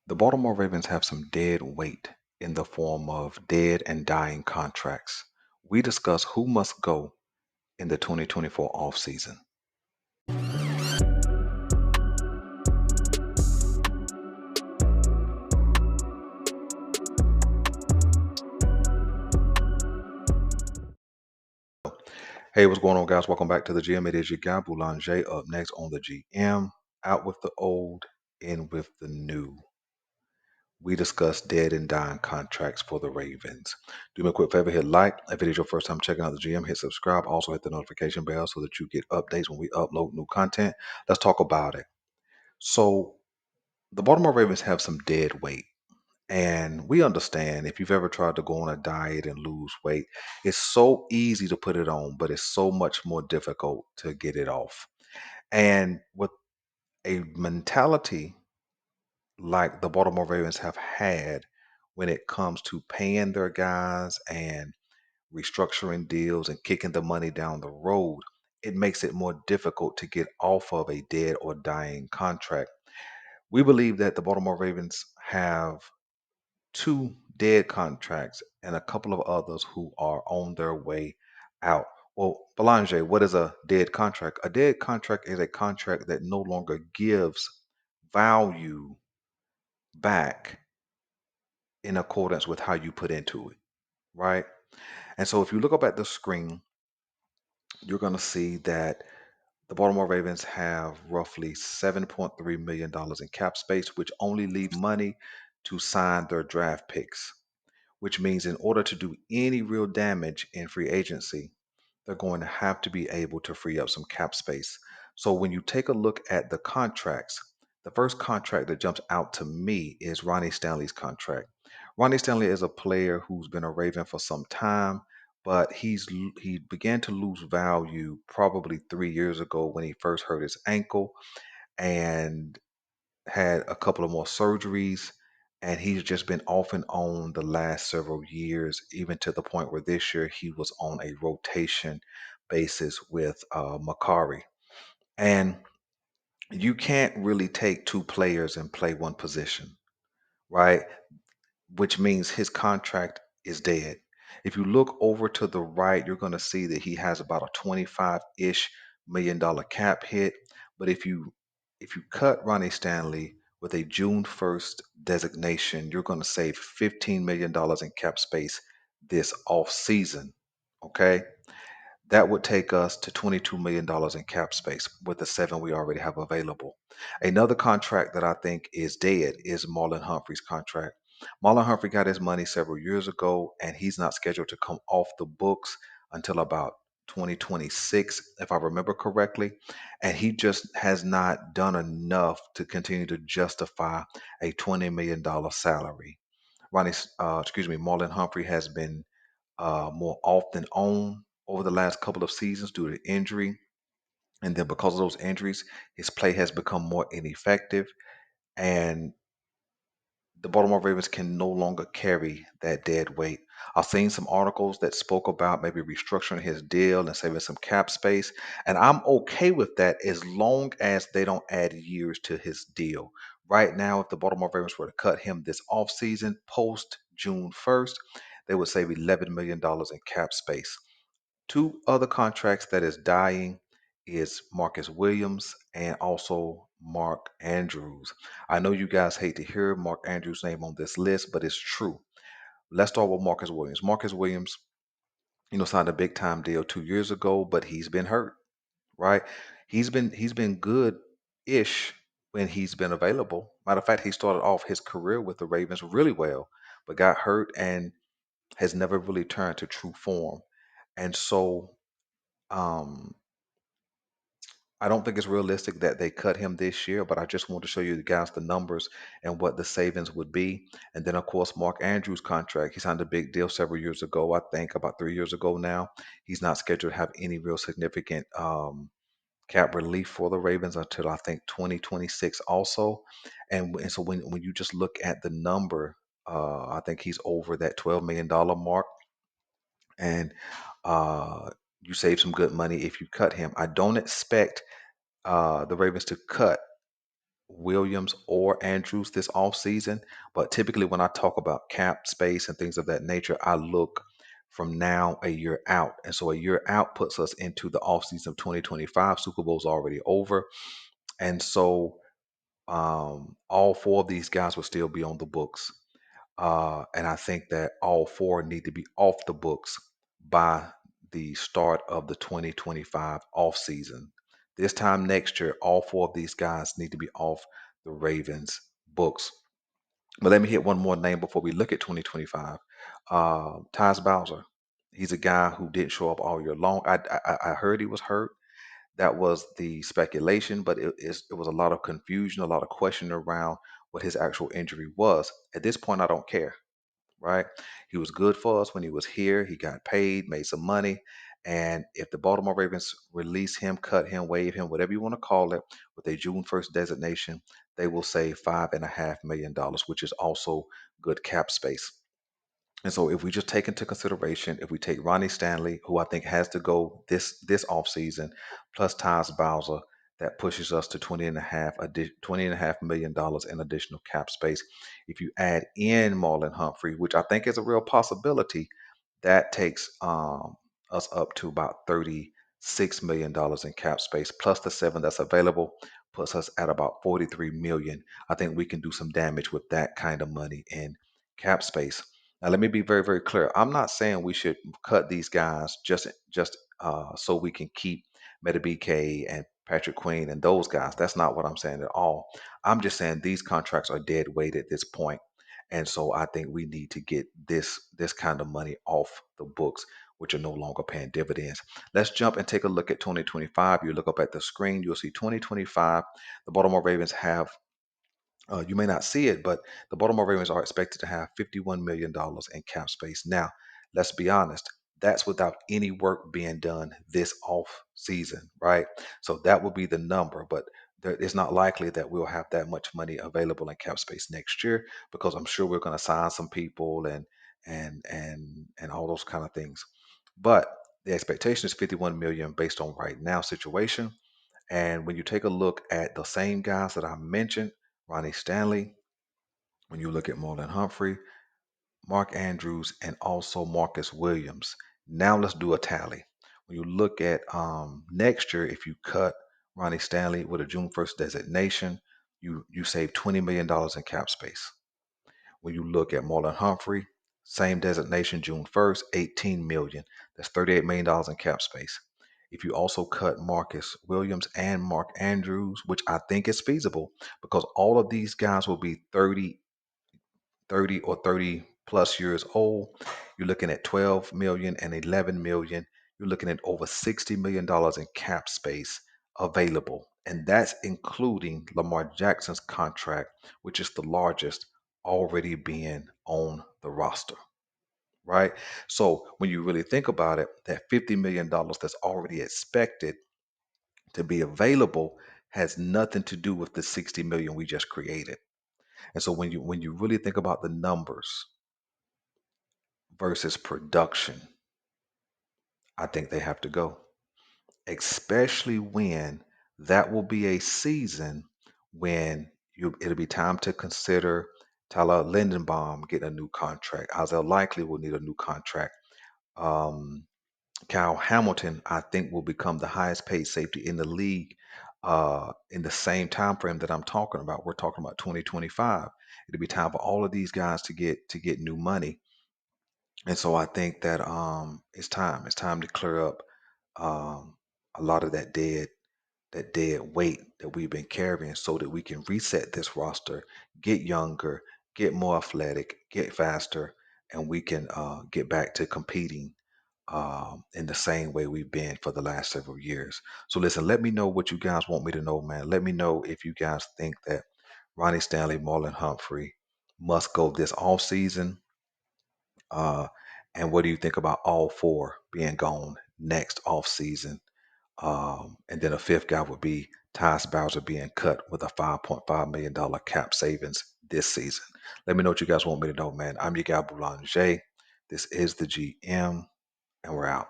The Baltimore Ravens have some dead weight in the form of dead and dying contracts. We discuss who must go in the 2024 offseason. Hey, what's going on, guys? Welcome back to the gym. It is your guy, Boulanger, up next on the GM. Out with the old, in with the new. We discuss dead and dying contracts for the Ravens. Do me a quick favor, hit like. If it is your first time checking out the GM, hit subscribe. Also hit the notification bell so that you get updates when we upload new content. Let's talk about it. So, the Baltimore Ravens have some dead weight. And we understand if you've ever tried to go on a diet and lose weight, it's so easy to put it on, but it's so much more difficult to get it off. And with a mentality like the Baltimore Ravens have had when it comes to paying their guys and restructuring deals and kicking the money down the road, it makes it more difficult to get off of a dead or dying contract. We believe that the Baltimore Ravens have two dead contracts and a couple of others who are on their way out. Well, Belanger, what is a dead contract? A dead contract is a contract that no longer gives value back in accordance with how you put into it, right? And so if you look up at the screen, you're going to see that the Baltimore Ravens have roughly $7.3 million in cap space, which only leave money to sign their draft picks, which means in order to do any real damage in free agency, they're going to have to be able to free up some cap space. So when you take a look at the contracts, the first contract that jumps out to me is Ronnie Stanley's contract. Ronnie Stanley is a player who's been a Raven for some time, but he began to lose value probably 3 years ago when he first hurt his ankle and had a couple of more surgeries, and he's just been off and on the last several years, even to the point where this year he was on a rotation basis with Makari. And you can't really take two players and play one position, right? Which means his contract is dead. If you look over to the right, you're going to see that he has about a 25-ish million-dollar cap hit. But if you cut Ronnie Stanley with a June 1st designation, you're going to save $15 million in cap space this off season. Okay. That would take us to $22 million in cap space with the seven we already have available. Another contract that I think is dead is Marlon Humphrey's contract. Marlon Humphrey got his money several years ago, and he's not scheduled to come off the books until about 2026, if I remember correctly. And he just has not done enough to continue to justify a $20 million salary. Marlon Humphrey has been more off than on over the last couple of seasons due to injury. And then because of those injuries, his play has become more ineffective. And the Baltimore Ravens can no longer carry that dead weight. I've seen some articles that spoke about maybe restructuring his deal and saving some cap space. And I'm okay with that as long as they don't add years to his deal. Right now, if the Baltimore Ravens were to cut him this offseason post June 1st, they would save $11 million in cap space. Two other contracts that is dying is Marcus Williams and also Mark Andrews. I know you guys hate to hear Mark Andrews' name on this list, but it's true. Let's start with Marcus Williams. Marcus Williams, signed a big time deal 2 years ago, but he's been hurt, right? He's been good-ish when he's been available. Matter of fact, he started off his career with the Ravens really well, but got hurt and has never really turned to true form. And so um I don't think it's realistic that they cut him this year, but I just want to show you guys the numbers and what the savings would be. And then, of course, Mark Andrews' contract. He signed a big deal several years ago, I think about 3 years ago now. He's not scheduled to have any real significant cap relief for the Ravens until I think 2026 also. And so when you just look at the number, I think he's over that $12 million mark. And uh, you save some good money if you cut him. I don't expect the Ravens to cut Williams or Andrews this offseason. But typically, when I talk about cap space and things of that nature, I look from now a year out. And so a year out puts us into the offseason of 2025. Super Bowl's already over. And so all four of these guys will still be on the books. And I think that all four need to be off the books by the start of the 2025 off season. This time next year, all four of these guys need to be off the Ravens books. But let me hit one more name before we look at 2025. Tyus Bowser. He's a guy who didn't show up all year long. I heard he was hurt. That was the speculation, but it was a lot of confusion, a lot of question around what his actual injury was. At this point, I don't care, right? He was good for us when he was here. He got paid, made some money. And if the Baltimore Ravens release him, cut him, waive him, whatever you want to call it, with a June 1st designation, they will save $5.5 million, which is also good cap space. And so if we just take into consideration, if we take Ronnie Stanley, who I think has to go this offseason, plus Tyus Bowser, that pushes us to 20.5 million dollars in additional cap space. If you add in Marlon Humphrey, which I think is a real possibility, that takes us up to about $36 million in cap space, plus the seven that's available, puts us at about 43 million. I think we can do some damage with that kind of money in cap space. Now, let me be very, very clear. I'm not saying we should cut these guys just so we can keep Meta BK and Patrick Queen and those guys. That's not what I'm saying at all. I'm just saying these contracts are dead weight at this point. And so I think we need to get this kind of money off the books, which are no longer paying dividends. Let's jump and take a look at 2025. You look up at the screen, you'll see 2025. The Baltimore Ravens have you may not see it, but the Baltimore Ravens are expected to have $51 million in cap space. Now, let's be honest, that's without any work being done this off season, right? So that will be the number, but it's not likely that we'll have that much money available in cap space next year because I'm sure we're going to sign some people and all those kind of things. But the expectation is 51 million based on right now situation. And when you take a look at the same guys that I mentioned, Ronnie Stanley, when you look at Marlon Humphrey, Mark Andrews, and also Marcus Williams. Now let's do a tally. When you look at next year, if you cut Ronnie Stanley with a June 1st designation, you save $20 million in cap space. When you look at Marlon Humphrey, same designation, June 1st, 18 million. That's $38 million in cap space. If you also cut Marcus Williams and Mark Andrews, which I think is feasible because all of these guys will be 30 or 30 plus years old, you're looking at 12 million and 11 million. You're looking at over $60 million in cap space available. And that's including Lamar Jackson's contract, which is the largest already being on the roster, right? So when you really think about it, that $50 million that's already expected to be available has nothing to do with the 60 million we just created. And so when you really think about the numbers versus production, I think they have to go, especially when that will be a season when it'll be time to consider Tyler Lindenbaum getting a new contract. Isaiah Likely will need a new contract. Um, Kyle Hamilton, I think, will become the highest paid safety in the league in the same time frame that I'm talking about. We're talking about 2025. It'll be time for all of these guys to get new money. And so I think that it's time. It's time to clear up a lot of that dead weight that we've been carrying so that we can reset this roster, get younger, get more athletic, get faster, and we can get back to competing in the same way we've been for the last several years. So listen, let me know what you guys want me to know, man. Let me know if you guys think that Ronnie Stanley, Marlon Humphrey must go this off season. Uh, and what do you think about all four being gone next off season? And then a fifth guy would be Tyus Bowser being cut with a $5.5 million cap savings this season. Let me know what you guys want me to know, man. I'm your guy, Boulanger. This is the GM, and we're out.